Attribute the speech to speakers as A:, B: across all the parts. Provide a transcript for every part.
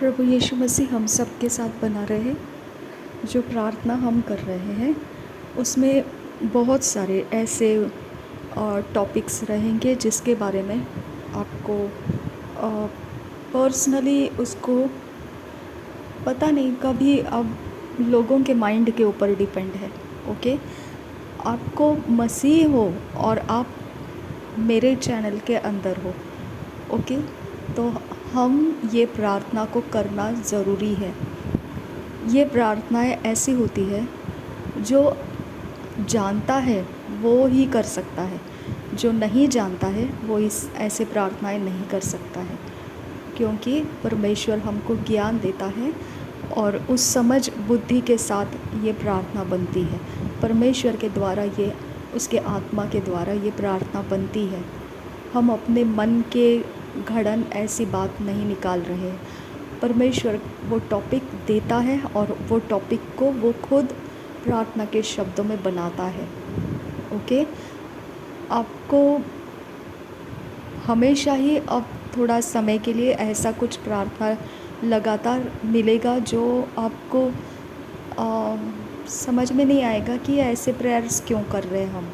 A: प्रभु यीशु मसीह हम सब के साथ बना रहे। जो प्रार्थना हम कर रहे हैं उसमें बहुत सारे ऐसे टॉपिक्स रहेंगे जिसके बारे में आपको पर्सनली उसको पता नहीं, कभी अब लोगों के माइंड के ऊपर डिपेंड है। ओके, आपको मसीह हो और आप मेरे चैनल के अंदर हो। ओके, तो हम ये प्रार्थना को करना ज़रूरी है। ये प्रार्थनाएं ऐसी होती है जो जानता है वो ही कर सकता है, जो नहीं जानता है वो इस ऐसे प्रार्थनाएं नहीं कर सकता है, क्योंकि परमेश्वर हमको ज्ञान देता है और उस समझ बुद्धि के साथ ये प्रार्थना बनती है। परमेश्वर के द्वारा ये, उसके आत्मा के द्वारा ये प्रार्थना बनती है। हम अपने मन के घड़न ऐसी बात नहीं निकाल रहे हैं। परमेश्वर वो टॉपिक देता है और वो टॉपिक को वो खुद प्रार्थना के शब्दों में बनाता है। ओके, आपको हमेशा ही अब थोड़ा समय के लिए ऐसा कुछ प्रार्थना लगातार मिलेगा जो आपको समझ में नहीं आएगा कि ऐसे प्रेयर्स क्यों कर रहे हैं हम।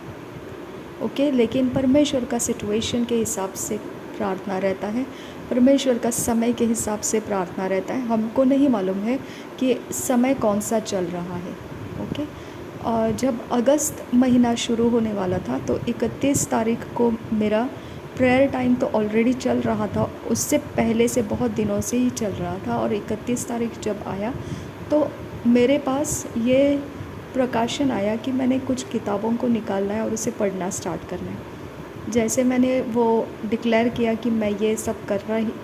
A: ओके, लेकिन परमेश्वर का सिचुएशन के हिसाब से प्रार्थना रहता है, परमेश्वर का समय के हिसाब से प्रार्थना रहता है। हमको नहीं मालूम है कि समय कौन सा चल रहा है। ओके, और जब अगस्त महीना शुरू होने वाला था तो 31 तारीख को मेरा प्रेयर टाइम तो ऑलरेडी चल रहा था, उससे पहले से बहुत दिनों से ही चल रहा था। और 31 तारीख जब आया तो मेरे पास ये प्रकाशन आया कि मैंने कुछ किताबों को निकालना है और उसे पढ़ना स्टार्ट करना है। जैसे मैंने वो डिक्लेयर किया कि मैं ये सब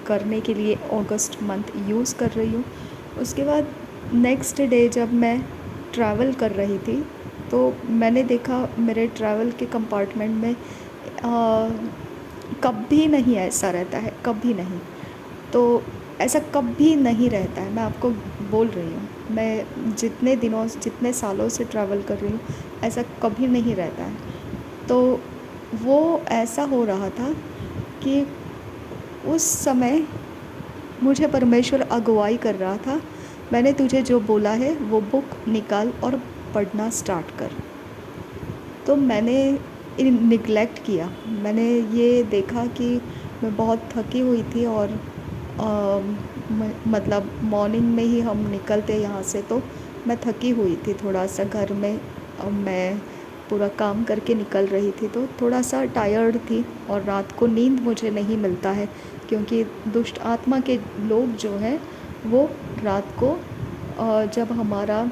A: करने के लिए अगस्त मंथ यूज़ कर रही हूँ, उसके बाद नेक्स्ट डे जब मैं ट्रैवल कर रही थी तो मैंने देखा मेरे ट्रैवल के कंपार्टमेंट में कभी नहीं ऐसा रहता है, कभी नहीं। तो ऐसा कभी नहीं रहता है, मैं आपको बोल रही हूँ। मैं जितने सालों से ट्रैवल कर रही हूँ, ऐसा कभी नहीं रहता है। तो वो ऐसा हो रहा था कि उस समय मुझे परमेश्वर अगुवाई कर रहा था, मैंने तुझे जो बोला है वो बुक निकाल और पढ़ना स्टार्ट कर। तो मैंने निगलेक्ट किया। मैंने ये देखा कि मैं बहुत थकी हुई थी और मतलब मॉर्निंग में ही हम निकलते यहाँ से, तो मैं थकी हुई थी थोड़ा सा घर में। मैं पूरा काम करके निकल रही थी तो थोड़ा सा टायर्ड थी, और रात को नींद मुझे नहीं मिलता है क्योंकि दुष्ट आत्मा के लोग जो हैं वो रात को जब हमारा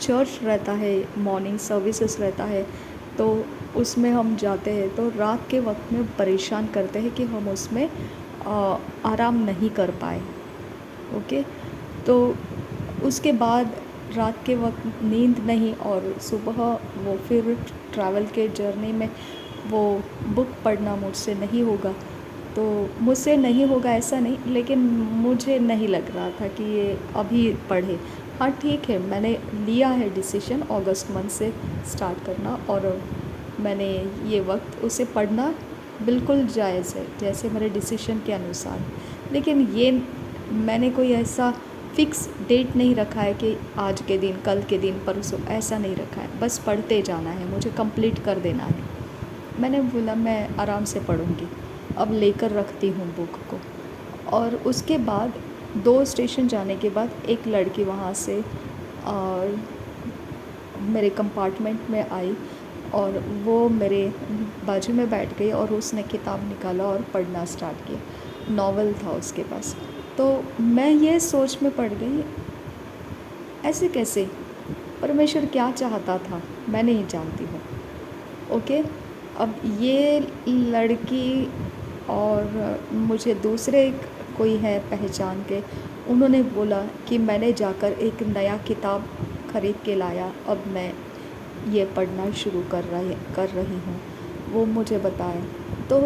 A: चर्च रहता है, मॉर्निंग सर्विसेज रहता है, तो उसमें हम जाते हैं तो रात के वक्त में परेशान करते हैं कि हम उसमें आराम नहीं कर पाए। ओके, तो उसके बाद रात के वक्त नींद नहीं, और सुबह वो फिर ट्रैवल के जर्नी में वो बुक पढ़ना मुझसे नहीं होगा। तो मुझसे नहीं होगा ऐसा नहीं, लेकिन मुझे नहीं लग रहा था कि ये अभी पढ़े। हाँ ठीक है, मैंने लिया है डिसीजन अगस्त मंथ से स्टार्ट करना, और मैंने ये वक्त उसे पढ़ना बिल्कुल जायज़ है जैसे मेरे डिसीजन के अनुसार। लेकिन ये मैंने कोई ऐसा फ़िक्स डेट नहीं रखा है कि आज के दिन, कल के दिन, परसों, ऐसा नहीं रखा है। बस पढ़ते जाना है, मुझे कंप्लीट कर देना है। मैंने बोला मैं आराम से पढ़ूँगी, अब लेकर रखती हूँ बुक को। और उसके बाद 2 स्टेशन जाने के बाद एक लड़की वहाँ से मेरे कंपार्टमेंट में आई और वो मेरे बाजू में बैठ गई और उसने किताब निकाला और पढ़ना स्टार्ट किया। नॉवल था उसके पास। तो मैं ये सोच में पड़ गई, ऐसे कैसे? परमेश्वर क्या चाहता था मैं नहीं जानती हूँ। ओके, अब ये लड़की और मुझे दूसरे कोई है पहचान के, उन्होंने बोला कि मैंने जाकर एक नया किताब ख़रीद के लाया, अब मैं ये पढ़ना शुरू कर रही हूँ, वो मुझे बताए। तो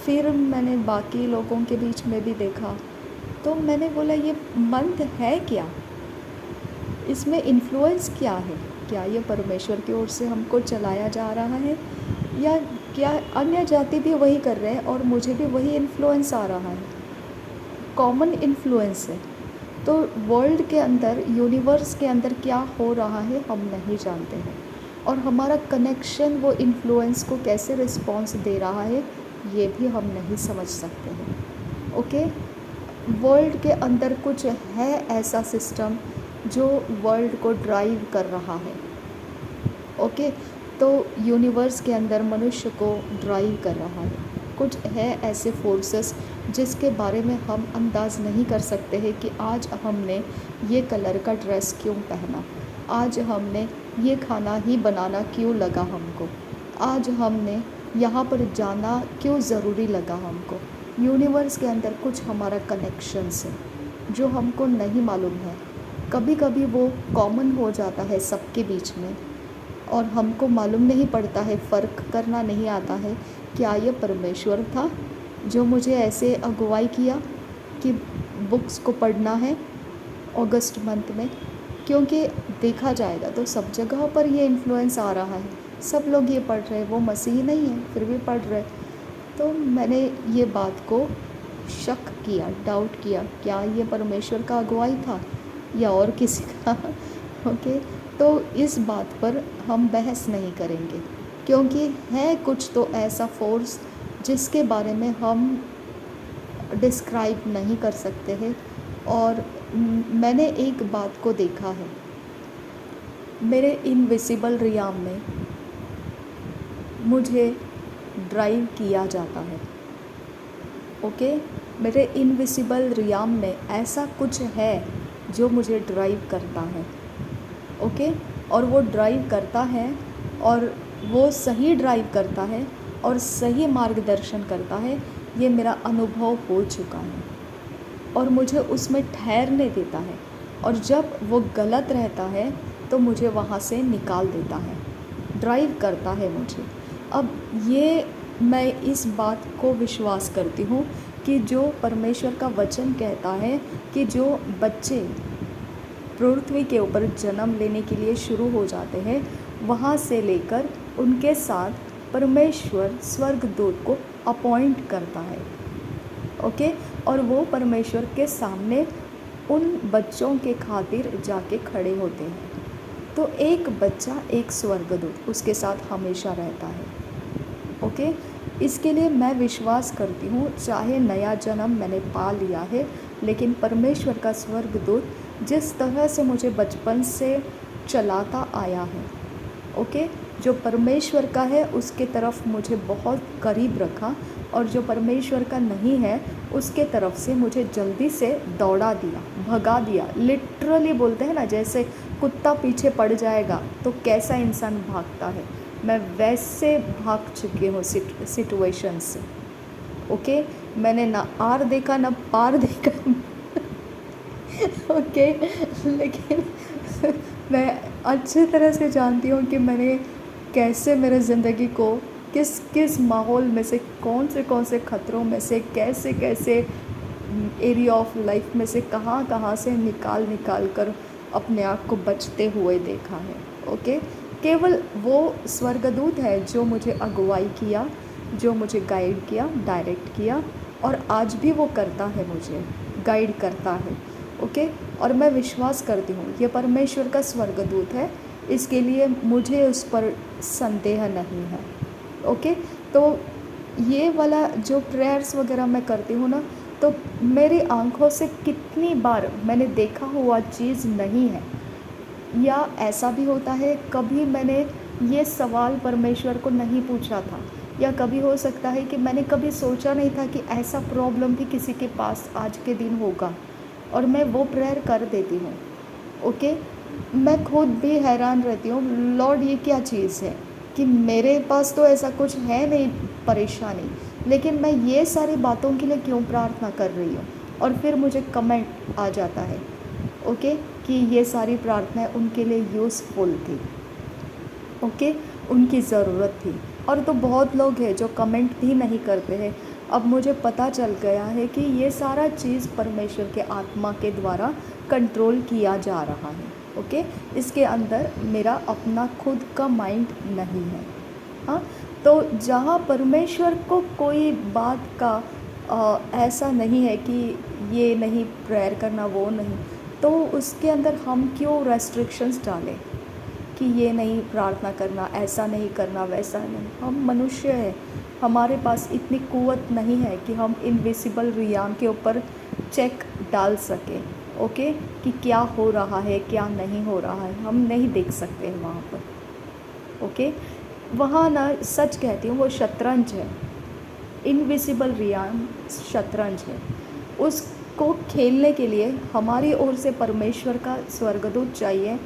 A: फिर मैंने बाकी लोगों के बीच में भी देखा, तो मैंने बोला ये मंथ है क्या, इसमें इन्फ्लुएंस क्या है? क्या ये परमेश्वर की ओर से हमको चलाया जा रहा है, या क्या अन्य जाति भी वही कर रहे हैं और मुझे भी वही इन्फ्लुएंस आ रहा है? कॉमन इन्फ्लुएंस है। तो वर्ल्ड के अंदर, यूनिवर्स के अंदर क्या हो रहा है हम नहीं जानते हैं, और हमारा कनेक्शन वो इन्फ्लुएंस को कैसे रिस्पॉन्स दे रहा है ये भी हम नहीं समझ सकते हैं। ओके, वर्ल्ड के अंदर कुछ है ऐसा सिस्टम जो वर्ल्ड को ड्राइव कर रहा है। ओके, तो यूनिवर्स के अंदर मनुष्य को ड्राइव कर रहा है। कुछ है ऐसे फोर्सेस जिसके बारे में हम अंदाज़ नहीं कर सकते हैं कि आज हमने ये कलर का ड्रेस क्यों पहना, आज हमने ये खाना ही बनाना क्यों लगा हमको, आज हमने यहाँ पर जाना क्यों ज़रूरी लगा हमको। यूनिवर्स के अंदर कुछ हमारा कनेक्शंस है जो हमको नहीं मालूम है। कभी कभी वो कॉमन हो जाता है सबके बीच में और हमको मालूम नहीं पड़ता है, फ़र्क करना नहीं आता है क्या ये परमेश्वर था जो मुझे ऐसे अगुवाई किया कि बुक्स को पढ़ना है अगस्त मंथ में। क्योंकि देखा जाएगा तो सब जगह पर ये इन्फ्लुएंस आ रहा है, सब लोग ये पढ़ रहे हैं, वो मसीही नहीं है फिर भी पढ़ रहे। तो मैंने ये बात को शक किया, डाउट किया, क्या ये परमेश्वर का अगुवाई था या और किसी का। ओके, तो इस बात पर हम बहस नहीं करेंगे क्योंकि है कुछ तो ऐसा फोर्स जिसके बारे में हम डिस्क्राइब नहीं कर सकते हैं। और मैंने एक बात को देखा है, मेरे इनविजिबल रियाम में मुझे ड्राइव किया जाता है। ओके, मेरे इनविजिबल रियाम में ऐसा कुछ है जो मुझे ड्राइव करता है। ओके, और वो ड्राइव करता है और वो सही ड्राइव करता है और सही मार्गदर्शन करता है। ये मेरा अनुभव हो चुका है और मुझे उसमें ठहरने देता है, और जब वो गलत रहता है तो मुझे वहाँ से निकाल देता है, ड्राइव करता है मुझे। अब ये मैं इस बात को विश्वास करती हूँ कि जो परमेश्वर का वचन कहता है कि जो बच्चे पृथ्वी के ऊपर जन्म लेने के लिए शुरू हो जाते हैं, वहाँ से लेकर उनके साथ परमेश्वर स्वर्गदूत को अपॉइंट करता है। ओके, और वो परमेश्वर के सामने उन बच्चों के खातिर जाके खड़े होते हैं। तो एक बच्चा, एक स्वर्गदूत उसके साथ हमेशा रहता है। ओके, इसके लिए मैं विश्वास करती हूँ, चाहे नया जन्म मैंने पा लिया है, लेकिन परमेश्वर का स्वर्गदूत जिस तरह से मुझे बचपन से चलाता आया है, ओके, जो परमेश्वर का है उसके तरफ मुझे बहुत करीब रखा, और जो परमेश्वर का नहीं है उसके तरफ से मुझे जल्दी से दौड़ा दिया, भगा दिया। लिटरली बोलते हैं ना, जैसे कुत्ता पीछे पड़ जाएगा तो कैसा इंसान भागता है, मैं वैसे भाग चुकी हूँ सिचुएशन से। ओके, मैंने ना आर देखा ना पार देखा। ओके, लेकिन मैं अच्छी तरह से जानती हूँ कि मैंने कैसे मेरे ज़िंदगी को किस किस माहौल में से कौन से खतरों में से कैसे कैसे एरिया ऑफ लाइफ में से कहाँ से निकाल कर अपने आप को बचते हुए देखा है। ओके, केवल वो स्वर्गदूत है जो मुझे अगुवाई किया, जो मुझे गाइड किया, डायरेक्ट किया, और आज भी वो करता है, मुझे गाइड करता है। ओके, और मैं विश्वास करती हूँ ये परमेश्वर का स्वर्गदूत है, इसके लिए मुझे उस पर संदेह नहीं है। ओके, तो ये वाला जो प्रेयर्स वगैरह मैं करती हूँ ना, तो मेरी आंखों से कितनी बार मैंने देखा हुआ चीज़ नहीं है, या ऐसा भी होता है कभी मैंने ये सवाल परमेश्वर को नहीं पूछा था, या कभी हो सकता है कि मैंने कभी सोचा नहीं था कि ऐसा प्रॉब्लम भी किसी के पास आज के दिन होगा, और मैं वो प्रेयर कर देती हूँ। ओके, मैं खुद भी हैरान रहती हूँ, लॉर्ड ये क्या चीज़ है कि मेरे पास तो ऐसा कुछ है नहीं परेशानी, लेकिन मैं ये सारी बातों के लिए क्यों प्रार्थना कर रही हूँ। और फिर मुझे कमेंट आ जाता है, ओके, कि ये सारी प्रार्थनाएं उनके लिए यूज़फुल थी, ओके, उनकी ज़रूरत थी। और तो बहुत लोग हैं जो कमेंट भी नहीं करते हैं। अब मुझे पता चल गया है कि ये सारा चीज़ परमेश्वर के आत्मा के द्वारा कंट्रोल किया जा रहा है। ओके, इसके अंदर मेरा अपना खुद का माइंड नहीं है। हाँ, तो जहाँ परमेश्वर को कोई बात का ऐसा नहीं है कि ये नहीं प्रेयर करना, वो नहीं, तो उसके अंदर हम क्यों रेस्ट्रिक्शंस डालें कि ये नहीं प्रार्थना करना, ऐसा नहीं करना, वैसा नहीं। हम मनुष्य हैं, हमारे पास इतनी क़ुव्वत नहीं है कि हम इनविजिबल रियाम के ऊपर चेक डाल सकें, ओके, कि क्या हो रहा है क्या नहीं हो रहा है, हम नहीं देख सकते हैं वहाँ पर, ओके। वहाँ ना सच कहती हूँ, वो शतरंज है, इनविजिबल रियाम शतरंज है। उसको खेलने के लिए हमारी ओर से परमेश्वर का स्वर्गदूत चाहिए,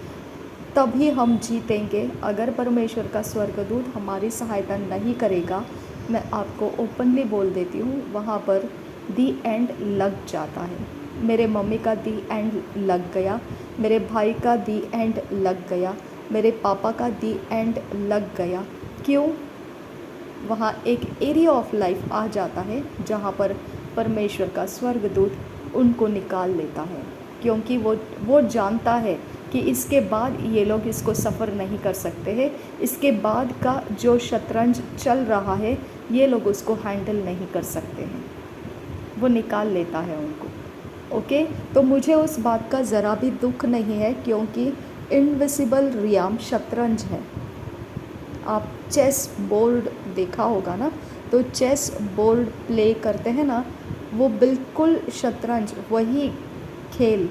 A: तभी हम जीतेंगे। अगर परमेश्वर का स्वर्गदूत हमारी सहायता नहीं करेगा, मैं आपको ओपनली बोल देती हूँ, वहाँ पर दी एंड लग जाता है। मेरे मम्मी का दी एंड लग गया, मेरे भाई का दी एंड लग गया, मेरे पापा का दी एंड लग गया। क्यों? वहाँ एक एरिया ऑफ लाइफ आ जाता है जहाँ पर परमेश्वर का स्वर्गदूत उनको निकाल लेता है, क्योंकि वो जानता है कि इसके बाद ये लोग इसको सफ़र नहीं कर सकते हैं, इसके बाद का जो शतरंज चल रहा है ये लोग उसको हैंडल नहीं कर सकते हैं, वो निकाल लेता है उनको, ओके। तो मुझे उस बात का ज़रा भी दुख नहीं है, क्योंकि इनविजिबल रियाम शतरंज है। आप चेस बोर्ड देखा होगा ना, तो चेस बोर्ड प्ले करते हैं ना, वो बिल्कुल शतरंज वही खेल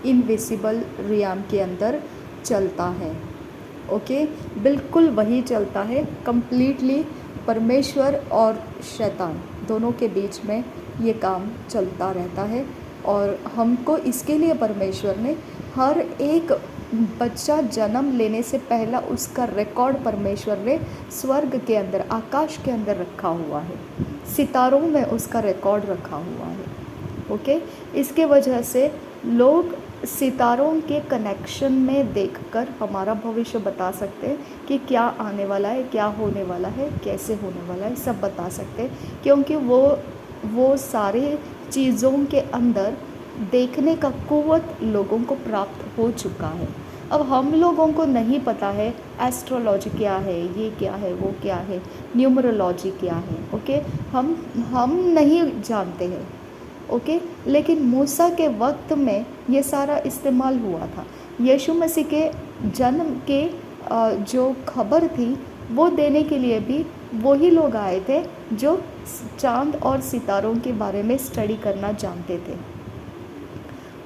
A: इनविजिबल रियाम के अंदर चलता है, ओके, बिल्कुल वही चलता है। कंप्लीटली परमेश्वर और शैतान दोनों के बीच में ये काम चलता रहता है। और हमको इसके लिए परमेश्वर ने हर एक बच्चा जन्म लेने से पहला उसका रिकॉर्ड परमेश्वर ने स्वर्ग के अंदर, आकाश के अंदर रखा हुआ है, सितारों में उसका रिकॉर्ड रखा हुआ है, ओके। इसके वजह से लोग सितारों के कनेक्शन में देखकर हमारा भविष्य बता सकते हैं कि क्या आने वाला है, क्या होने वाला है, कैसे होने वाला है, सब बता सकते हैं, क्योंकि वो सारे चीज़ों के अंदर देखने का क़ुव्वत लोगों को प्राप्त हो चुका है। अब हम लोगों को नहीं पता है एस्ट्रोलॉजी क्या है, ये क्या है, वो क्या है, न्यूमरोलॉजी क्या है, ओके, हम नहीं जानते हैं, ओके। लेकिन मूसा के वक्त में ये सारा इस्तेमाल हुआ था। यीशु मसीह के जन्म के जो खबर थी वो देने के लिए भी वही लोग आए थे जो चांद और सितारों के बारे में स्टडी करना जानते थे।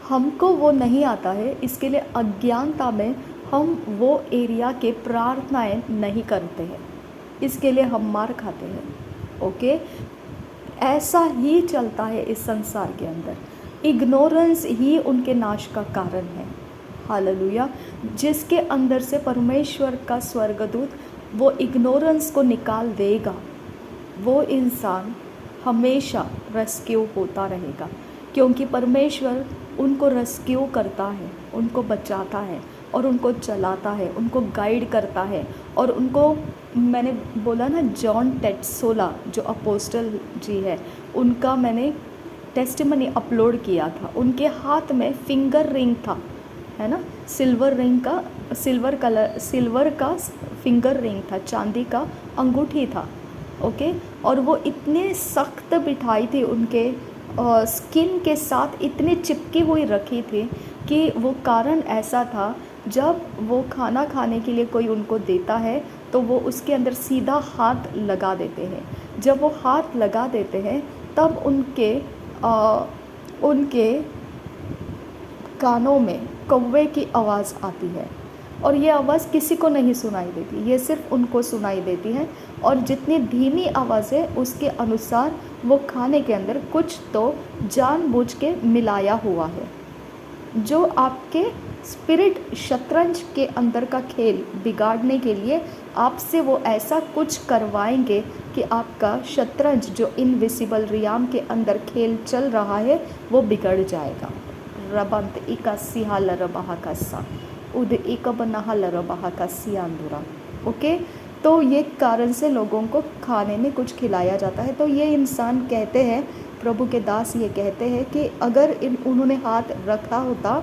A: हमको वो नहीं आता है, इसके लिए अज्ञानता में हम वो एरिया के प्रार्थनाएं नहीं करते हैं, इसके लिए हम मार खाते हैं, ओके। ऐसा ही चलता है इस संसार के अंदर, इग्नोरेंस ही उनके नाश का कारण है। हालेलुया। जिसके अंदर से परमेश्वर का स्वर्गदूत वो इग्नोरेंस को निकाल देगा, वो इंसान हमेशा रेस्क्यू होता रहेगा, क्योंकि परमेश्वर उनको रेस्क्यू करता है, उनको बचाता है और उनको चलाता है, उनको गाइड करता है। और उनको, मैंने बोला ना, जॉन टेटसोला जो अपोस्टल जी है, उनका मैंने टेस्टिमनी अपलोड किया था। उनके हाथ में फिंगर रिंग था, है ना, सिल्वर का फिंगर रिंग था, चांदी का अंगूठी था, ओके। और वो इतने सख्त बिठाई थी, उनके स्किन के साथ इतनी चिपकी हुई रखी थी कि वो कारण ऐसा था, जब वो खाना खाने के लिए कोई उनको देता है तो वो उसके अंदर सीधा हाथ लगा देते हैं। जब वो हाथ लगा देते हैं तब उनके कानों में कौवे की आवाज़ आती है, और ये आवाज़ किसी को नहीं सुनाई देती, ये सिर्फ उनको सुनाई देती है। और जितनी धीमी आवाज़ है उसके अनुसार वो खाने के अंदर कुछ तो जानबूझ के मिलाया हुआ है, जो आपके स्पिरिट शतरंज के अंदर का खेल बिगाड़ने के लिए आपसे वो ऐसा कुछ करवाएंगे कि आपका शतरंज जो इनविजिबल रियाम के अंदर खेल चल रहा है वो बिगड़ जाएगा। रबंत इका सिहाल रबहा का सा उद इकब नहल रबहा का सियांदुरा, ओके। तो ये कारण से लोगों को खाने में कुछ खिलाया जाता है। तो ये इंसान कहते हैं, प्रभु के दास ये कहते हैं कि अगर उन्होंने हाथ रखा होता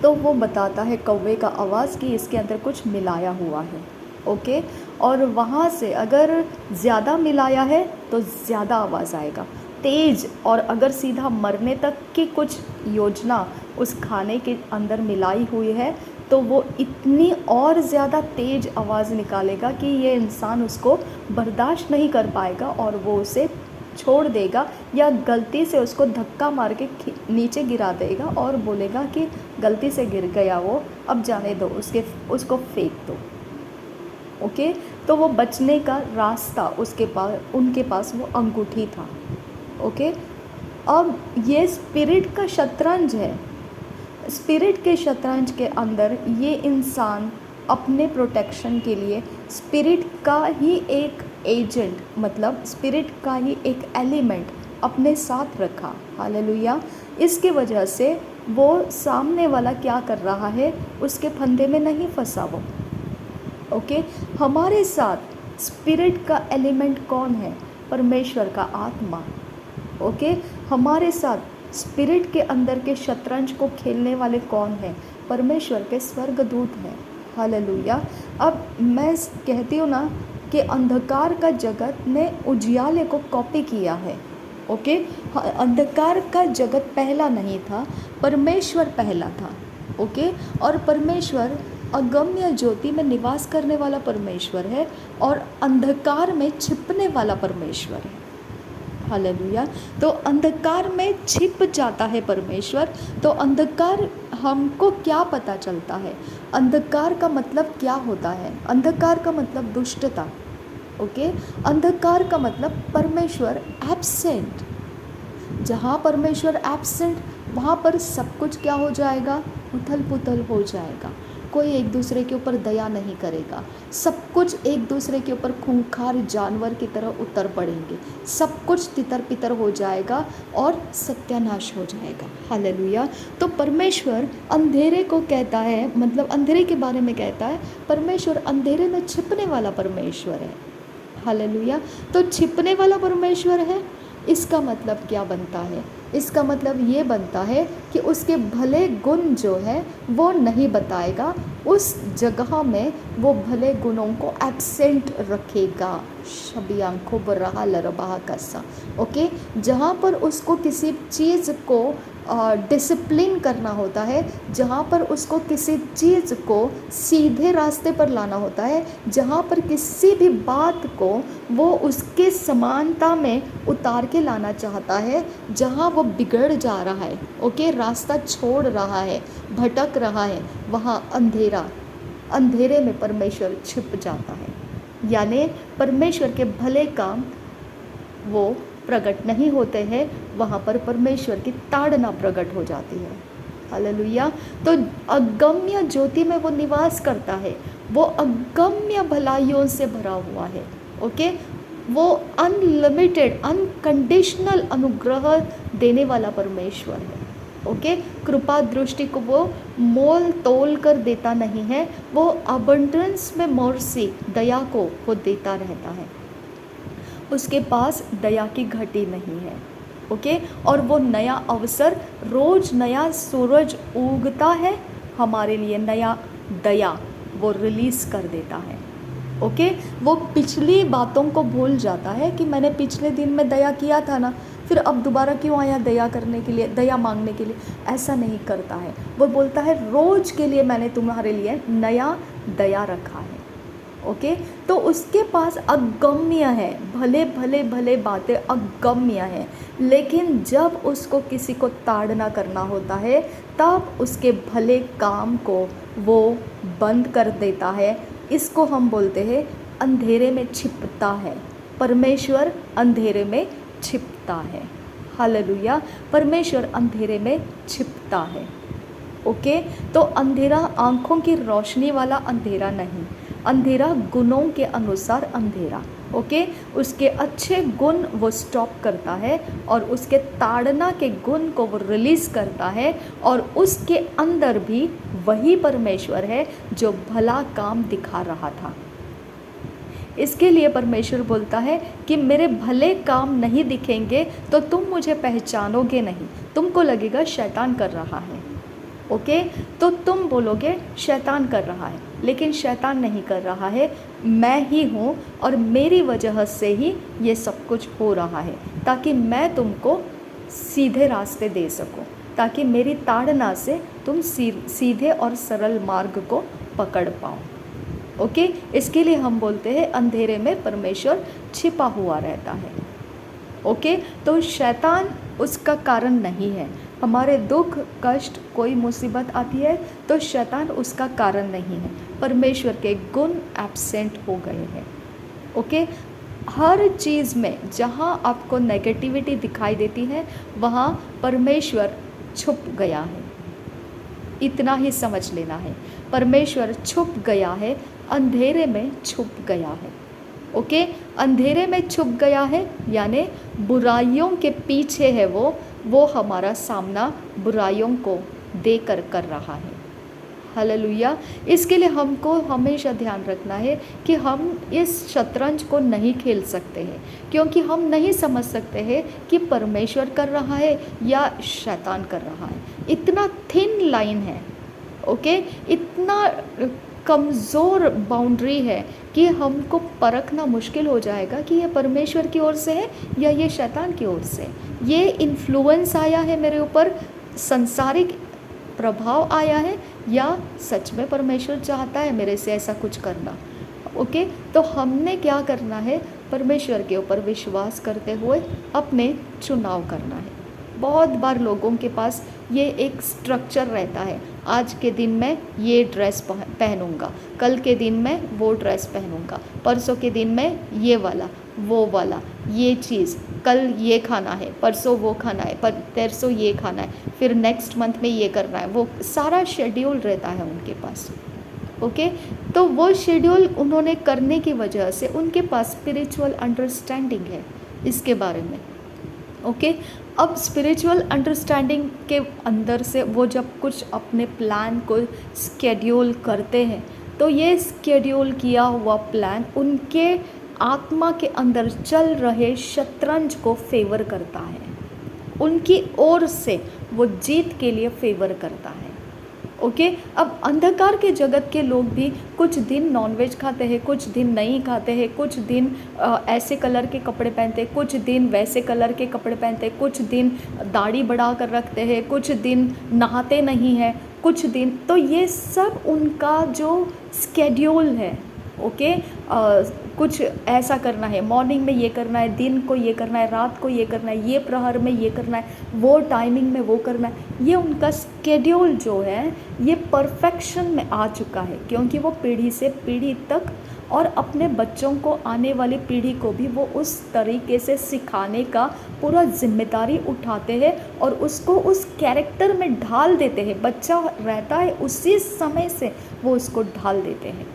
A: तो वो बताता है कौवे का आवाज़ कि इसके अंदर कुछ मिलाया हुआ है, ओके। और वहाँ से अगर ज़्यादा मिलाया है तो ज़्यादा आवाज़ आएगा, तेज और अगर सीधा मरने तक की कुछ योजना उस खाने के अंदर मिलाई हुई है तो वो इतनी और ज़्यादा तेज़ आवाज़ निकालेगा कि ये इंसान उसको बर्दाश्त नहीं कर पाएगा और वो उसे छोड़ देगा या गलती से उसको धक्का मार के नीचे गिरा देगा और बोलेगा कि गलती से गिर गया वो, अब जाने दो, उसको फेंक दो। ओके, तो वो बचने का रास्ता उनके पास वो अंगूठी था। ओके, अब ये स्पिरिट का शतरंज है। स्पिरिट के शतरंज के अंदर ये इंसान अपने प्रोटेक्शन के लिए स्पिरिट का ही एक एजेंट, मतलब स्पिरिट का ही एक एलिमेंट अपने साथ रखा। हालेलुया। इसके वजह से वो सामने वाला क्या कर रहा है उसके फंदे में नहीं फंसा वो। ओके, हमारे साथ स्पिरिट का एलिमेंट कौन है? परमेश्वर का आत्मा। ओके, हमारे साथ स्पिरिट के अंदर के शतरंज को खेलने वाले कौन हैं? परमेश्वर के स्वर्गदूत हैं। हालेलुया। अब मैं कहती हूँ ना कि अंधकार का जगत ने उजियाले को कॉपी किया है। ओके, अंधकार का जगत पहला नहीं था, परमेश्वर पहला था। ओके, और परमेश्वर अगम्य ज्योति में निवास करने वाला परमेश्वर है और अंधकार में छिपने वाला परमेश्वर है। हालेलुया। तो अंधकार में छिप जाता है परमेश्वर। तो अंधकार हमको क्या पता चलता है? अंधकार का मतलब क्या होता है? अंधकार का मतलब दुष्टता। ओके, अंधकार का मतलब परमेश्वर एब्सेंट। जहाँ परमेश्वर एब्सेंट वहाँ पर सब कुछ क्या हो जाएगा? उथल पुथल हो जाएगा। कोई एक दूसरे के ऊपर दया नहीं करेगा। सब कुछ एक दूसरे के ऊपर खूंखार जानवर की तरह उतर पड़ेंगे। सब कुछ तितर पितर हो जाएगा और सत्यानाश हो जाएगा। हालेलुया। तो परमेश्वर अंधेरे को कहता है, मतलब अंधेरे के बारे में कहता है, परमेश्वर अंधेरे में छिपने वाला परमेश्वर है। हालेलुया। तो छिपने वाला परमेश्वर है, इसका मतलब क्या बनता है? इसका मतलब ये बनता है कि उसके भले गुण जो है वो नहीं बताएगा, उस जगह में वो भले गुणों को एब्सेंट रखेगा। शबी आंखों बरहा लरबा कसा। ओके, जहाँ पर उसको किसी चीज़ को डिसिप्लिन करना होता है, जहाँ पर उसको किसी चीज़ को सीधे रास्ते पर लाना होता है, जहाँ पर किसी भी बात को वो उसके समानता में उतार के लाना चाहता है, जहाँ वो बिगड़ जा रहा है, ओके, रास्ता छोड़ रहा है, भटक रहा है, वहाँ अंधेरे में परमेश्वर छिप जाता है। यानी परमेश्वर के भले काम वो प्रकट नहीं होते हैं, वहाँ पर परमेश्वर की ताड़ना प्रकट हो जाती है। हालेलुया। तो अगम्य ज्योति में वो निवास करता है, वो अगम्य भलाइयों से भरा हुआ है। ओके, वो अनलिमिटेड अनकंडीशनल अनुग्रह देने वाला परमेश्वर है। ओके, कृपा दृष्टि को वो मोल तोल कर देता नहीं है, वो अबंडेंस में मर्सी दया को वो देता रहता है। उसके पास दया की घटी नहीं है। ओके, और वो नया अवसर, रोज नया सूरज उगता है हमारे लिए, नया दया वो रिलीज़ कर देता है। ओके, वो पिछली बातों को भूल जाता है कि मैंने पिछले दिन में दया किया था ना, फिर अब दोबारा क्यों आया दया करने के लिए, दया मांगने के लिए? ऐसा नहीं करता है। वो बोलता है रोज़ के लिए मैंने तुम्हारे लिए नया दया रखा है। ओके, तो उसके पास अगम्य है, भले भले भले बातें अगम्य हैं, लेकिन जब उसको किसी को ताड़ना करना होता है तब उसके भले काम को वो बंद कर देता है। इसको हम बोलते हैं अंधेरे में छिपता है। परमेश्वर अंधेरे में छिपता है। हालेलुया। परमेश्वर अंधेरे में छिपता है। ओके, तो अंधेरा आँखों की रोशनी वाला अंधेरा नहीं, अंधेरा गुणों के अनुसार अंधेरा। ओके, उसके अच्छे गुण वो स्टॉप करता है और उसके ताड़ना के गुण को वो रिलीज़ करता है, और उसके अंदर भी वही परमेश्वर है जो भला काम दिखा रहा था। इसके लिए परमेश्वर बोलता है कि मेरे भले काम नहीं दिखेंगे तो तुम मुझे पहचानोगे नहीं, तुमको लगेगा शैतान कर रहा है। ओके, तो तुम बोलोगे शैतान कर रहा है, लेकिन शैतान नहीं कर रहा है, मैं ही हूँ और मेरी वजह से ही ये सब कुछ हो रहा है, ताकि मैं तुमको सीधे रास्ते दे सकूँ, ताकि मेरी ताड़ना से तुम सीधे और सरल मार्ग को पकड़ पाओ। ओके, इसके लिए हम बोलते हैं अंधेरे में परमेश्वर छिपा हुआ रहता है। ओके, तो शैतान उसका कारण नहीं है। हमारे दुख, कष्ट, कोई मुसीबत आती है तो शैतान उसका कारण नहीं है, परमेश्वर के गुण एब्सेंट हो गए हैं। ओके, हर चीज़ में जहाँ आपको नेगेटिविटी दिखाई देती है वहाँ परमेश्वर छुप गया है, इतना ही समझ लेना है। परमेश्वर छुप गया है, अंधेरे में छुप गया है। ओके, अंधेरे में छुप गया है यानी बुराइयों के पीछे है वो हमारा सामना बुराइयों को देकर कर रहा है। हालेलुया। इसके लिए हमको हमेशा ध्यान रखना है कि हम इस शतरंज को नहीं खेल सकते हैं, क्योंकि हम नहीं समझ सकते हैं कि परमेश्वर कर रहा है या शैतान कर रहा है। इतना थिन लाइन है, ओके, इतना कमज़ोर बाउंड्री है कि हमको परखना मुश्किल हो जाएगा कि ये परमेश्वर की ओर से है या ये शैतान की ओर से। ये इन्फ्लुएंस आया है मेरे ऊपर, संसारिक प्रभाव आया है, या सच में परमेश्वर चाहता है मेरे से ऐसा कुछ करना। ओके, तो हमने क्या करना है, परमेश्वर के ऊपर विश्वास करते हुए अपने चुनाव करना है। बहुत बार लोगों के पास ये एक स्ट्रक्चर रहता है, आज के दिन मैं ये ड्रेस पहनूंगा, कल के दिन मैं वो ड्रेस पहनूंगा, परसों के दिन मैं ये वाला वो वाला, ये चीज़, कल ये खाना है, परसों वो खाना है, परसों ये खाना है, फिर नेक्स्ट मंथ में ये करना है। वो सारा शेड्यूल रहता है उनके पास। ओके, तो वो शेड्यूल उन्होंने करने की वजह से उनके पास स्पिरिचुअल अंडरस्टैंडिंग है इसके बारे में। ओके, अब स्पिरिचुअल अंडरस्टैंडिंग के अंदर से वो जब कुछ अपने प्लान को स्केड्यूल करते हैं तो ये स्केड्यूल किया हुआ प्लान उनके आत्मा के अंदर चल रहे शतरंज को फेवर करता है, उनकी ओर से वो जीत के लिए फेवर करता है। ओके, अब अंधकार के जगत के लोग भी कुछ दिन नॉनवेज खाते हैं, कुछ दिन नहीं खाते हैं, कुछ दिन ऐसे कलर के कपड़े पहनते हैं, कुछ दिन वैसे कलर के कपड़े पहनते हैं, कुछ दिन दाढ़ी बढ़ा कर रखते हैं, कुछ दिन नहाते नहीं हैं, कुछ दिन, तो ये सब उनका जो स्केड्यूल है। ओके, कुछ ऐसा करना है, मॉर्निंग में ये करना है, दिन को ये करना है, रात को ये करना है, ये प्रहर में ये करना है, वो टाइमिंग में वो करना है। ये उनका स्केड्यूल जो है ये परफेक्शन में आ चुका है, क्योंकि वो पीढ़ी से पीढ़ी तक और अपने बच्चों को, आने वाली पीढ़ी को भी वो उस तरीके से सिखाने का पूरा जिम्मेदारी उठाते हैं और उसको उस कैरेक्टर में ढाल देते हैं। बच्चा रहता है उसी समय से वो उसको ढाल देते हैं।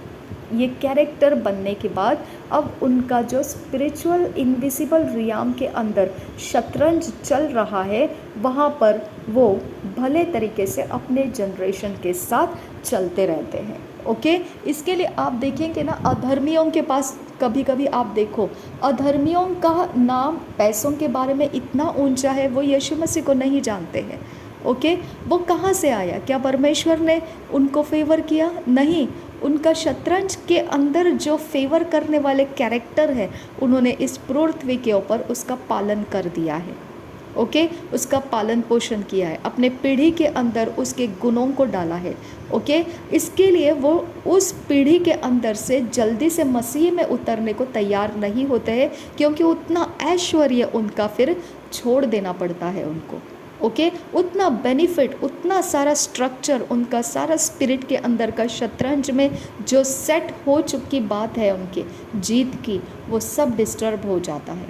A: ये कैरेक्टर बनने के बाद अब उनका जो स्पिरिचुअल इनविजिबल रियाम के अंदर शतरंज चल रहा है वहाँ पर वो भले तरीके से अपने जनरेशन के साथ चलते रहते हैं। ओके, इसके लिए आप देखेंगे ना, अधर्मियों के पास कभी कभी आप देखो, अधर्मियों का नाम पैसों के बारे में इतना ऊंचा है, वो यीशु मसीह को नहीं जानते हैं। ओके, वो कहाँ से आया? क्या परमेश्वर ने उनको फेवर किया? नहीं, उनका शतरंज के अंदर जो फेवर करने वाले कैरेक्टर है उन्होंने इस पृथ्वी के ऊपर उसका पालन कर दिया है। ओके, उसका पालन पोषण किया है, अपने पीढ़ी के अंदर उसके गुणों को डाला है। ओके, इसके लिए वो उस पीढ़ी के अंदर से जल्दी से मसीह में उतरने को तैयार नहीं होते हैं, क्योंकि उतना ऐश्वर्य उनका फिर छोड़ देना पड़ता है उनको। ओके, उतना बेनिफिट, उतना सारा स्ट्रक्चर, उनका सारा स्पिरिट के अंदर का शतरंज में जो सेट हो चुकी बात है उनके जीत की, वो सब डिस्टर्ब हो जाता है।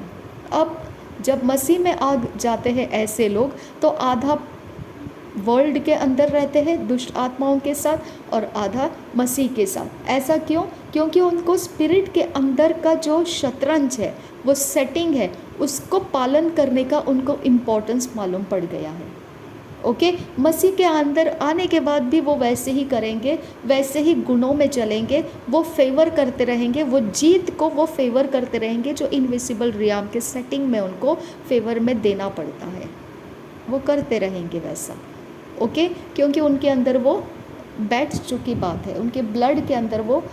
A: अब जब मसीह में आ जाते हैं ऐसे लोग तो आधा वर्ल्ड के अंदर रहते हैं दुष्ट आत्माओं के साथ और आधा मसीह के साथ। ऐसा क्यों? क्योंकि उनको स्पिरिट के अंदर का जो शतरंज है, वो सेटिंग है, उसको पालन करने का उनको इम्पोर्टेंस मालूम पड़ गया है। ओके, मसीह के अंदर आने के बाद भी वो वैसे ही करेंगे, वैसे ही गुणों में चलेंगे, वो फेवर करते रहेंगे, वो जीत को वो फेवर करते रहेंगे जो इनविजिबल रियाम के सेटिंग में उनको फेवर में देना पड़ता है, वो करते रहेंगे वैसा। ओके, क्योंकि उनके अंदर वो बैठ चुकी बात है, उनके ब्लड के अंदर वो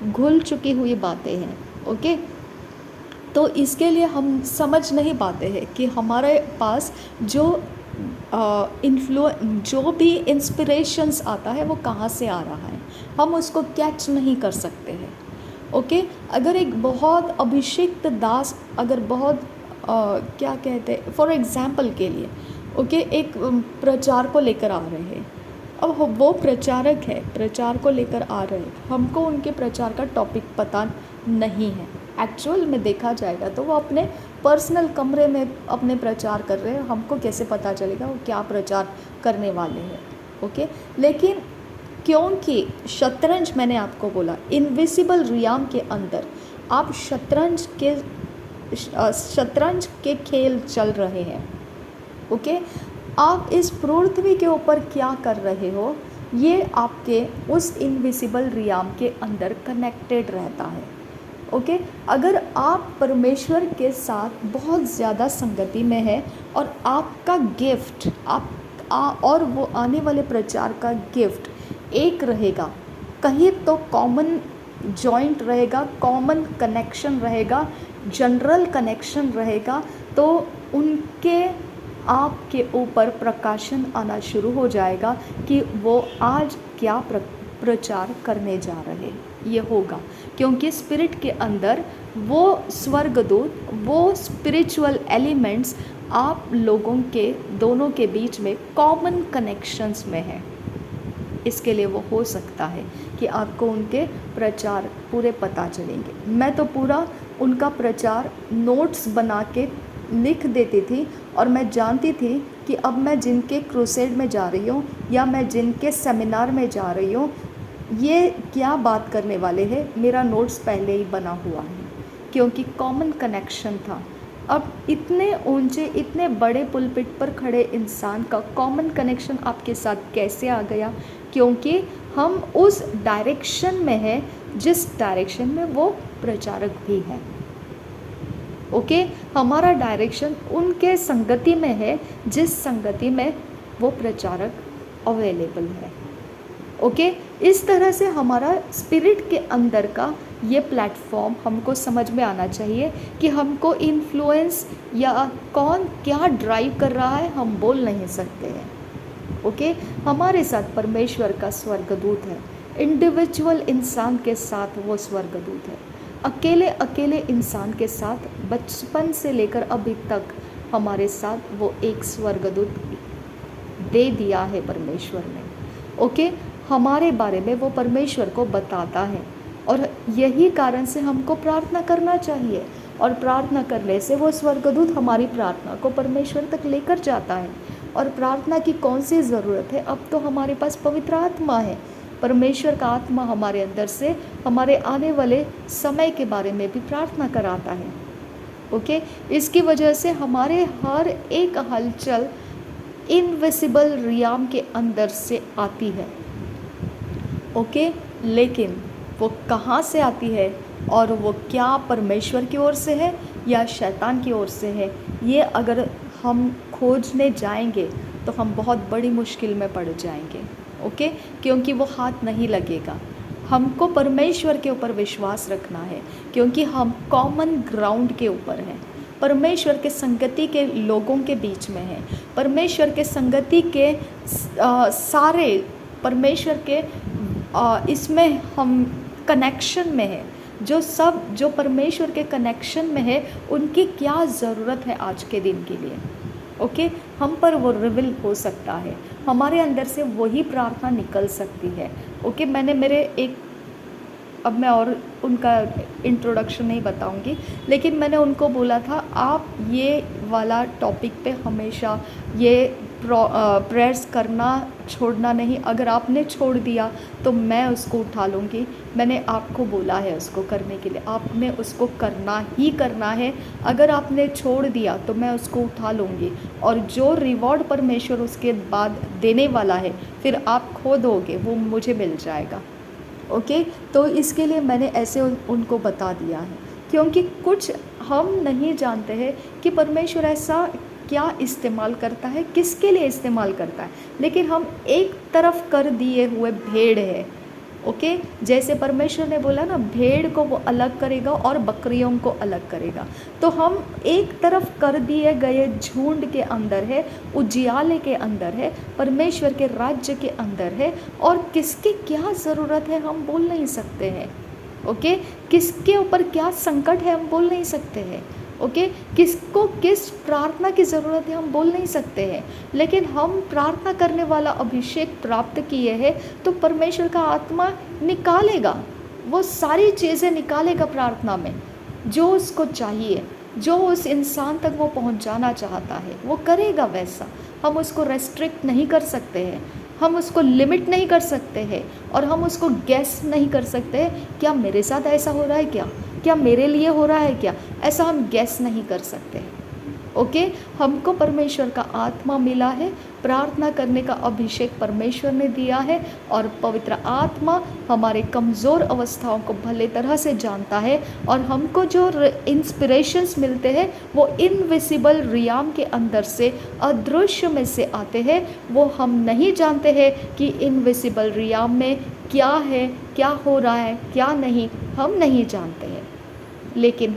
A: घुल चुकी हुई बातें हैं। ओके, तो इसके लिए हम समझ नहीं पाते हैं कि हमारे पास जो जो भी इंस्पिरेशंस आता है वो कहाँ से आ रहा है, हम उसको कैच नहीं कर सकते हैं। ओके, अगर एक बहुत अभिषिक्त दास, अगर बहुत क्या कहते हैं, फॉर एग्जांपल के लिए, ओके, एक प्रचार को लेकर आ रहे हैं। अब वो प्रचारक है, प्रचार को लेकर आ रहे हैं, हमको उनके प्रचार का टॉपिक पता नहीं है। एक्चुअल में देखा जाएगा तो वो अपने पर्सनल कमरे में अपने प्रचार कर रहे हैं, हमको कैसे पता चलेगा वो क्या प्रचार करने वाले हैं। ओके, लेकिन क्योंकि शतरंज, मैंने आपको बोला, इनविजिबल रियाम के अंदर आप शतरंज के खेल चल रहे हैं। ओके, आप इस पृथ्वी के ऊपर क्या कर रहे हो, ये आपके उस इनविजिबल रियाम के अंदर कनेक्टेड रहता है। ओके, अगर आप परमेश्वर के साथ बहुत ज़्यादा संगति में है और आपका गिफ्ट और वो आने वाले प्रचार का गिफ्ट एक रहेगा, कहीं तो कॉमन जॉइंट रहेगा, कॉमन कनेक्शन रहेगा, जनरल कनेक्शन रहेगा, तो उनके आपके ऊपर प्रकाशन आना शुरू हो जाएगा कि वो आज क्या प्रचार करने जा रहे हैं। ये होगा क्योंकि स्पिरिट के अंदर वो स्वर्गदूत, वो स्पिरिचुअल एलिमेंट्स आप लोगों के दोनों के बीच में कॉमन कनेक्शंस में है। इसके लिए वो हो सकता है कि आपको उनके प्रचार पूरे पता चलेंगे। मैं तो पूरा उनका प्रचार नोट्स बना के लिख देती थी और मैं जानती थी कि अब मैं जिनके क्रूसेड में जा रही हूँ या मैं जिनके सेमिनार में जा रही हूँ, ये क्या बात करने वाले हैं, मेरा नोट्स पहले ही बना हुआ है, क्योंकि कॉमन कनेक्शन था। अब इतने ऊंचे, इतने बड़े पुलपिट पर खड़े इंसान का कॉमन कनेक्शन आपके साथ कैसे आ गया? क्योंकि हम उस डायरेक्शन में हैं जिस डायरेक्शन में वो प्रचारक भी है। ओके, हमारा डायरेक्शन उनके संगति में है जिस संगति में वो प्रचारक अवेलेबल है। ओके, इस तरह से हमारा स्पिरिट के अंदर का ये प्लेटफॉर्म हमको समझ में आना चाहिए कि हमको इन्फ्लुएंस या कौन क्या ड्राइव कर रहा है हम बोल नहीं सकते हैं। ओके, हमारे साथ परमेश्वर का स्वर्गदूत है, इंडिविजुअल इंसान के साथ वो स्वर्गदूत है, अकेले अकेले इंसान के साथ बचपन से लेकर अभी तक हमारे साथ वो एक स्वर्गदूत दे दिया है परमेश्वर ने। ओके, हमारे बारे में वो परमेश्वर को बताता है और यही कारण से हमको प्रार्थना करना चाहिए, और प्रार्थना करने से वो स्वर्गदूत हमारी प्रार्थना को परमेश्वर तक लेकर जाता है। और प्रार्थना की कौन सी ज़रूरत है, अब तो हमारे पास पवित्र आत्मा है, परमेश्वर का आत्मा हमारे अंदर से हमारे आने वाले समय के बारे में भी प्रार्थना कराता है। ओके, इसकी वजह से हमारे हर एक हलचल इनविजिबल रियाम के अंदर से आती है। ओके, लेकिन वो कहाँ से आती है और वो क्या परमेश्वर की ओर से है या शैतान की ओर से है, ये अगर हम खोजने जाएंगे तो हम बहुत बड़ी मुश्किल में पड़ जाएंगे। ओके, क्योंकि वो हाथ नहीं लगेगा। हमको परमेश्वर के ऊपर विश्वास रखना है क्योंकि हम कॉमन ग्राउंड के ऊपर हैं, परमेश्वर के संगति के लोगों के बीच में हैं, परमेश्वर के संगति के सारे परमेश्वर के इसमें हम कनेक्शन में है। जो परमेश्वर के कनेक्शन में है उनकी क्या ज़रूरत है आज के दिन के लिए। ओके, हम पर वो रिवील हो सकता है, हमारे अंदर से वही प्रार्थना निकल सकती है। ओके, अब मैं और उनका इंट्रोडक्शन नहीं बताऊंगी, लेकिन मैंने उनको बोला था आप ये वाला टॉपिक पे हमेशा ये प्रेयर्स करना छोड़ना नहीं, अगर आपने छोड़ दिया तो मैं उसको उठा लूँगी। मैंने आपको बोला है उसको करने के लिए, आपने उसको करना ही करना है। अगर आपने छोड़ दिया तो मैं उसको उठा लूँगी, और जो रिवॉर्ड परमेश्वर उसके बाद देने वाला है फिर आप खो दोगे, वो मुझे मिल जाएगा। ओके, तो इसके लिए मैंने ऐसे उनको बता दिया है, क्योंकि कुछ हम नहीं जानते हैं कि परमेश्वर ऐसा क्या इस्तेमाल करता है, किसके लिए इस्तेमाल करता है। लेकिन हम एक तरफ कर दिए हुए भेड़ है। ओके, जैसे परमेश्वर ने बोला ना, भेड़ को वो अलग करेगा और बकरियों को अलग करेगा। तो हम एक तरफ कर दिए गए झुंड के अंदर है, उजियाले के अंदर है, परमेश्वर के राज्य के अंदर है, और किसकी क्या ज़रूरत है हम बोल नहीं सकते हैं। ओके, किसके ऊपर क्या संकट है हम बोल नहीं सकते हैं। ओके, किसको किस प्रार्थना की ज़रूरत है हम बोल नहीं सकते हैं। लेकिन हम प्रार्थना करने वाला अभिषेक प्राप्त किए हैं तो परमेश्वर का आत्मा निकालेगा, वो सारी चीज़ें निकालेगा प्रार्थना में, जो उसको चाहिए, जो उस इंसान तक वो पहुंचाना चाहता है वो करेगा वैसा। हम उसको रेस्ट्रिक्ट नहीं कर सकते हैं, हम उसको लिमिट नहीं कर सकते हैं, और हम उसको गैस नहीं कर सकते क्या मेरे साथ ऐसा हो रहा है, क्या मेरे लिए हो रहा है क्या, ऐसा हम गैस नहीं कर सकते। ओके, हमको परमेश्वर का आत्मा मिला है, प्रार्थना करने का अभिषेक परमेश्वर ने दिया है, और पवित्र आत्मा हमारे कमज़ोर अवस्थाओं को भले तरह से जानता है, और हमको जो इंस्पिरेशंस मिलते हैं वो इनविजिबल रियाम के अंदर से, अदृश्य में से आते हैं। वो हम नहीं जानते हैं कि इनविजिबल रियाम में क्या है, क्या हो रहा है, क्या नहीं, हम नहीं जानते हैं। लेकिन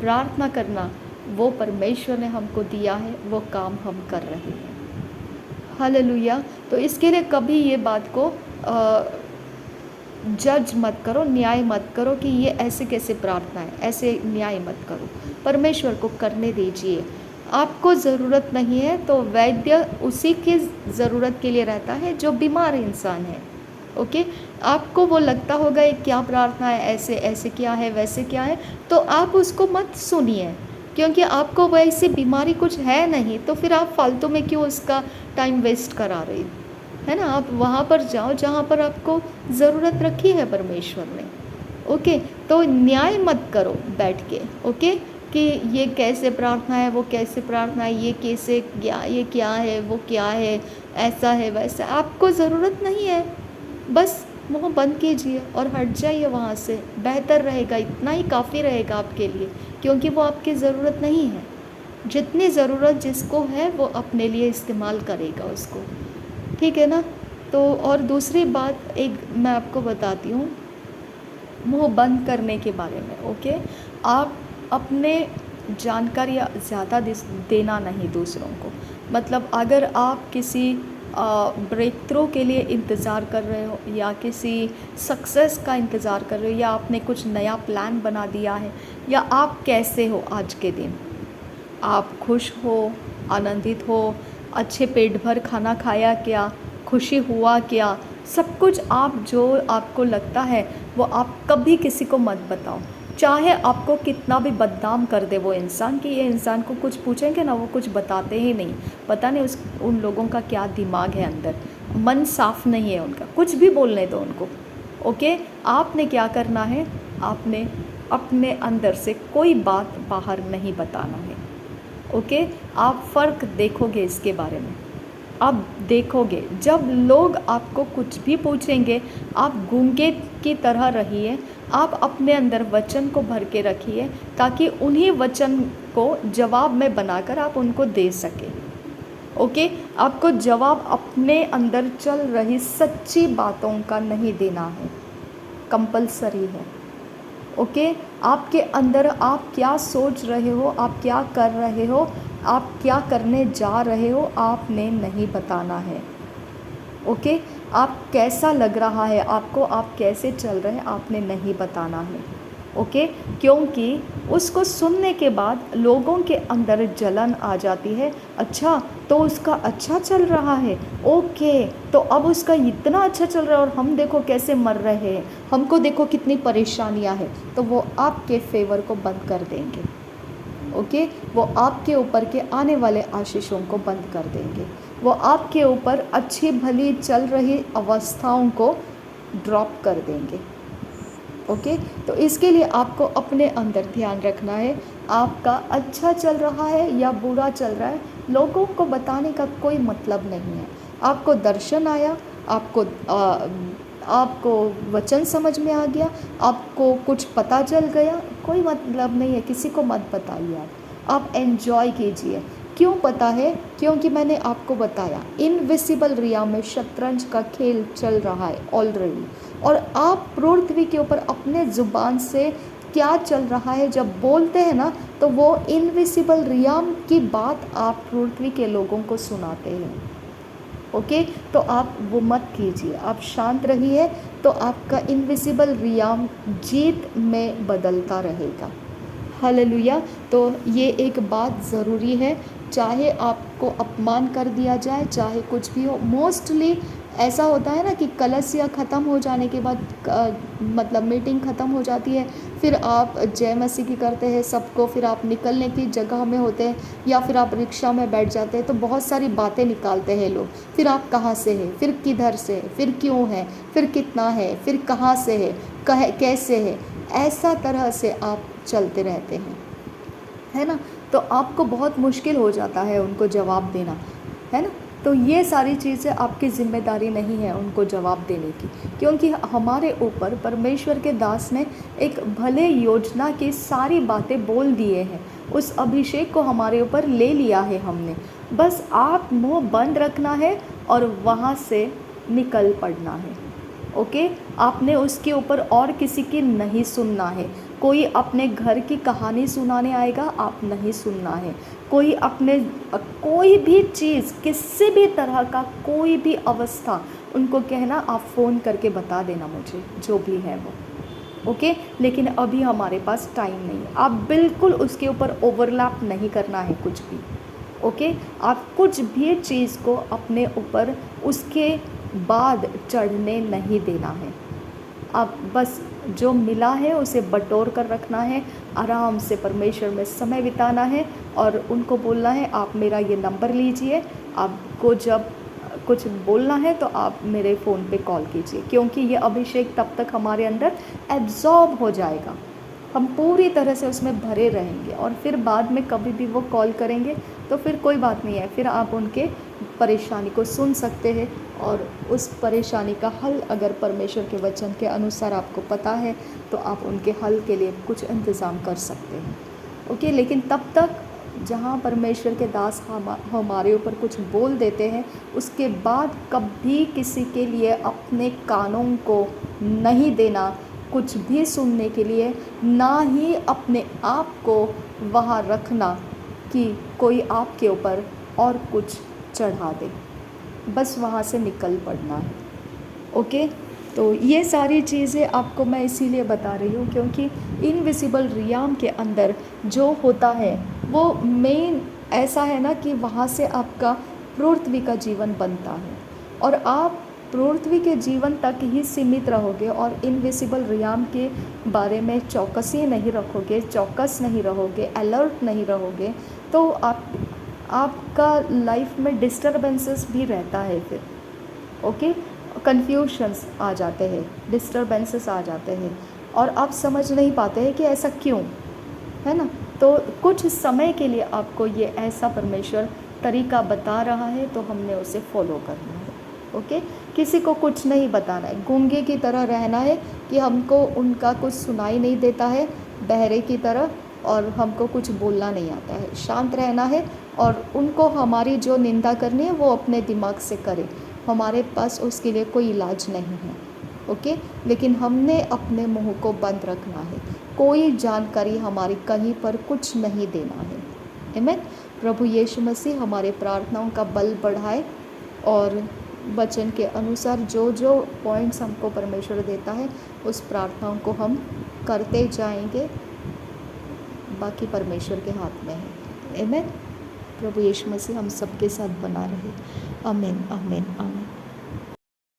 A: प्रार्थना करना वो परमेश्वर ने हमको दिया है, वो काम हम कर रहे हैं। हालेलुया। तो इसके लिए कभी ये बात को जज मत करो, न्याय मत करो कि ये ऐसे कैसे प्रार्थना है, ऐसे न्याय मत करो। परमेश्वर को करने दीजिए। आपको ज़रूरत नहीं है तो वैद्य उसी की ज़रूरत के लिए रहता है जो बीमार इंसान है। ओके, आपको वो लगता होगा ये क्या प्रार्थना है, ऐसे ऐसे क्या है, वैसे क्या है, तो आप उसको मत सुनिए, क्योंकि आपको वैसी बीमारी कुछ है नहीं, तो फिर आप फालतू में क्यों उसका टाइम वेस्ट करा रही है ना। आप वहाँ पर जाओ जहाँ पर आपको ज़रूरत रखी है परमेश्वर ने। ओके, तो न्याय मत करो बैठ के। ओके, कि ये कैसे प्रार्थना है, वो कैसे प्रार्थना है, ये कैसे क्या, ये क्या है, वो क्या है, ऐसा है वैसा, आपको ज़रूरत नहीं है। बस मुँह बंद कीजिए और हट जाइए वहाँ से, बेहतर रहेगा, इतना ही काफ़ी रहेगा आपके लिए, क्योंकि वो आपकी ज़रूरत नहीं है। जितनी ज़रूरत जिसको है वो अपने लिए इस्तेमाल करेगा उसको, ठीक है ना। तो और दूसरी बात एक मैं आपको बताती हूँ मुँह बंद करने के बारे में। ओके, आप अपने जानकारी ज़्यादा देना नहीं दूसरों को। मतलब अगर आप किसी ब्रेक थ्रू के लिए इंतज़ार कर रहे हो, या किसी सक्सेस का इंतज़ार कर रहे हो, या आपने कुछ नया प्लान बना दिया है, या आप कैसे हो आज के दिन, आप खुश हो, आनंदित हो, अच्छे पेट भर खाना खाया क्या, खुशी हुआ क्या, सब कुछ आप जो आपको लगता है वो आप कभी किसी को मत बताओ। चाहे आपको कितना भी बदनाम कर दे वो इंसान, कि ये इंसान को कुछ पूछेंगे ना वो कुछ बताते ही नहीं, पता नहीं उन लोगों का क्या दिमाग है अंदर, मन साफ नहीं है उनका, कुछ भी बोलने दो उनको। ओके, आपने क्या करना है, आपने अपने अंदर से कोई बात बाहर नहीं बताना है। ओके, आप फ़र्क देखोगे इसके बारे में। आप देखोगे जब लोग आपको कुछ भी पूछेंगे, आप गूंगे की तरह रहिए, आप अपने अंदर वचन को भर के रखिए, ताकि उन्हीं वचन को जवाब में बनाकर आप उनको दे सकें। ओके, आपको जवाब अपने अंदर चल रही सच्ची बातों का नहीं देना है, कंपलसरी है। ओके, आपके अंदर आप क्या सोच रहे हो, आप क्या कर रहे हो, आप क्या करने जा रहे हो, आपने नहीं बताना है। ओके, आप कैसा लग रहा है आपको, आप कैसे चल रहे हैं, आपने नहीं बताना है। ओके, क्योंकि उसको सुनने के बाद लोगों के अंदर जलन आ जाती है। अच्छा, तो उसका अच्छा चल रहा है, ओके, तो अब उसका इतना अच्छा चल रहा है और हम देखो कैसे मर रहे हैं, हमको देखो कितनी परेशानियां हैं, तो वो आपके फेवर को बंद कर देंगे। ओके, वो आपके ऊपर के आने वाले आशीषों को बंद कर देंगे, वो आपके ऊपर अच्छी भली चल रही अवस्थाओं को ड्रॉप कर देंगे। ओके, तो इसके लिए आपको अपने अंदर ध्यान रखना है, आपका अच्छा चल रहा है या बुरा चल रहा है, लोगों को बताने का कोई मतलब नहीं है। आपको दर्शन आया, आपको वचन समझ में आ गया, आपको कुछ पता चल गया, कोई मतलब नहीं है, किसी को मत बताइए। आप एन्जॉय कीजिए, क्यों पता है? क्योंकि मैंने आपको बताया इनविजिबल रियाम में शतरंज का खेल चल रहा है ऑलरेडी, और आप पृथ्वी के ऊपर अपने ज़ुबान से क्या चल रहा है जब बोलते हैं ना, तो वो इनविजिबल रियाम की बात आप पृथ्वी के लोगों को सुनाते हैं। ओके, तो आप वो मत कीजिए, आप शांत रहिए, तो आपका इनविजिबल रियाम जीत में बदलता रहेगा। हालेलुया। तो ये एक बात ज़रूरी है, चाहे आपको अपमान कर दिया जाए, चाहे कुछ भी हो। मोस्टली ऐसा होता है ना कि कलसिया ख़त्म हो जाने के बाद मतलब मीटिंग ख़त्म हो जाती है, फिर आप जय मसीह की करते हैं सबको, फिर आप निकलने की जगह में होते हैं या फिर आप रिक्शा में बैठ जाते हैं, तो बहुत सारी बातें निकालते हैं लोग। फिर आप कहाँ से हैं, फिर किधर से है, फिर क्यों है, फिर कितना है, फिर कहाँ से है, कैसे है, ऐसा तरह से आप चलते रहते हैं, है ना। तो आपको बहुत मुश्किल हो जाता है उनको जवाब देना, है ना। तो ये सारी चीज़ें आपकी ज़िम्मेदारी नहीं है उनको जवाब देने की, क्योंकि हमारे ऊपर परमेश्वर के दास ने एक भले योजना की सारी बातें बोल दिए हैं। उस अभिषेक को हमारे ऊपर ले लिया है हमने, बस आप मुंह बंद रखना है और वहाँ से निकल पड़ना है। ओके, आपने उसके ऊपर और किसी की नहीं सुनना है। कोई अपने घर की कहानी सुनाने आएगा, आप नहीं सुनना है। कोई अपने कोई भी चीज़, किसी भी तरह का कोई भी अवस्था, उनको कहना आप फ़ोन करके बता देना मुझे, जो भी है वो। ओके, लेकिन अभी हमारे पास टाइम नहीं है। आप बिल्कुल उसके ऊपर ओवरलैप नहीं करना है कुछ भी। ओके, आप कुछ भी चीज़ को अपने ऊपर उसके बाद चढ़ने नहीं देना है। आप बस जो मिला है उसे बटोर कर रखना है, आराम से परमेश्वर में समय बिताना है और उनको बोलना है आप मेरा ये नंबर लीजिए, आपको जब कुछ बोलना है तो आप मेरे फ़ोन पे कॉल कीजिए, क्योंकि ये अभिषेक तब तक हमारे अंदर एब्जॉर्ब हो जाएगा, हम पूरी तरह से उसमें भरे रहेंगे। और फिर बाद में कभी भी वो कॉल करेंगे तो फिर कोई बात नहीं है, फिर आप उनके परेशानी को सुन सकते हैं और उस परेशानी का हल अगर परमेश्वर के वचन के अनुसार आपको पता है तो आप उनके हल के लिए कुछ इंतज़ाम कर सकते हैं। ओके, लेकिन तब तक जहाँ परमेश्वर के दास हमारे ऊपर कुछ बोल देते हैं, उसके बाद कभी किसी के लिए अपने कानों को नहीं देना, कुछ भी सुनने के लिए, ना ही अपने आप को वहाँ रखना कि कोई आपके ऊपर और कुछ चढ़ा दे, बस वहाँ से निकल पड़ना है। ओके, तो ये सारी चीज़ें आपको मैं इसीलिए बता रही हूँ क्योंकि इनविजिबल रियाम के अंदर जो होता है वो मेन ऐसा है ना कि वहाँ से आपका पृथ्वी का जीवन बनता है और आप पृथ्वी के जीवन तक ही सीमित रहोगे और इनविजिबल रियाम के बारे में चौकसी नहीं रखोगे, चौकस नहीं रहोगे, अलर्ट नहीं रहोगे, तो आपका लाइफ में डिस्टरबेंसेस भी रहता है फिर। ओके, कन्फ्यूशंस आ जाते हैं, डिस्टरबेंसेस आ जाते हैं और आप समझ नहीं पाते हैं कि ऐसा क्यों, है ना। तो कुछ समय के लिए आपको ये ऐसा परमेश्वर तरीका बता रहा है तो हमने उसे फॉलो करना है। ओके, किसी को कुछ नहीं बताना है, गूंगे की तरह रहना है कि हमको उनका कुछ सुनाई नहीं देता है, बहरे की तरह, और हमको कुछ बोलना नहीं आता है। शांत रहना है और उनको हमारी जो निंदा करनी है वो अपने दिमाग से करें, हमारे पास उसके लिए कोई इलाज नहीं है। ओके, लेकिन हमने अपने मुंह को बंद रखना है, कोई जानकारी हमारी कहीं पर कुछ नहीं देना है। आमीन। प्रभु यीशु मसीह हमारे प्रार्थनाओं का बल बढ़ाए और वचन के अनुसार जो जो पॉइंट्स हमको परमेश्वर देता है उस प्रार्थनाओं को हम करते जाएंगे, बाकी परमेश्वर के हाथ में है। आमीन। प्रभु यीशु मसीह हम सबके साथ बना रहे। आमीन, आमीन, आमीन।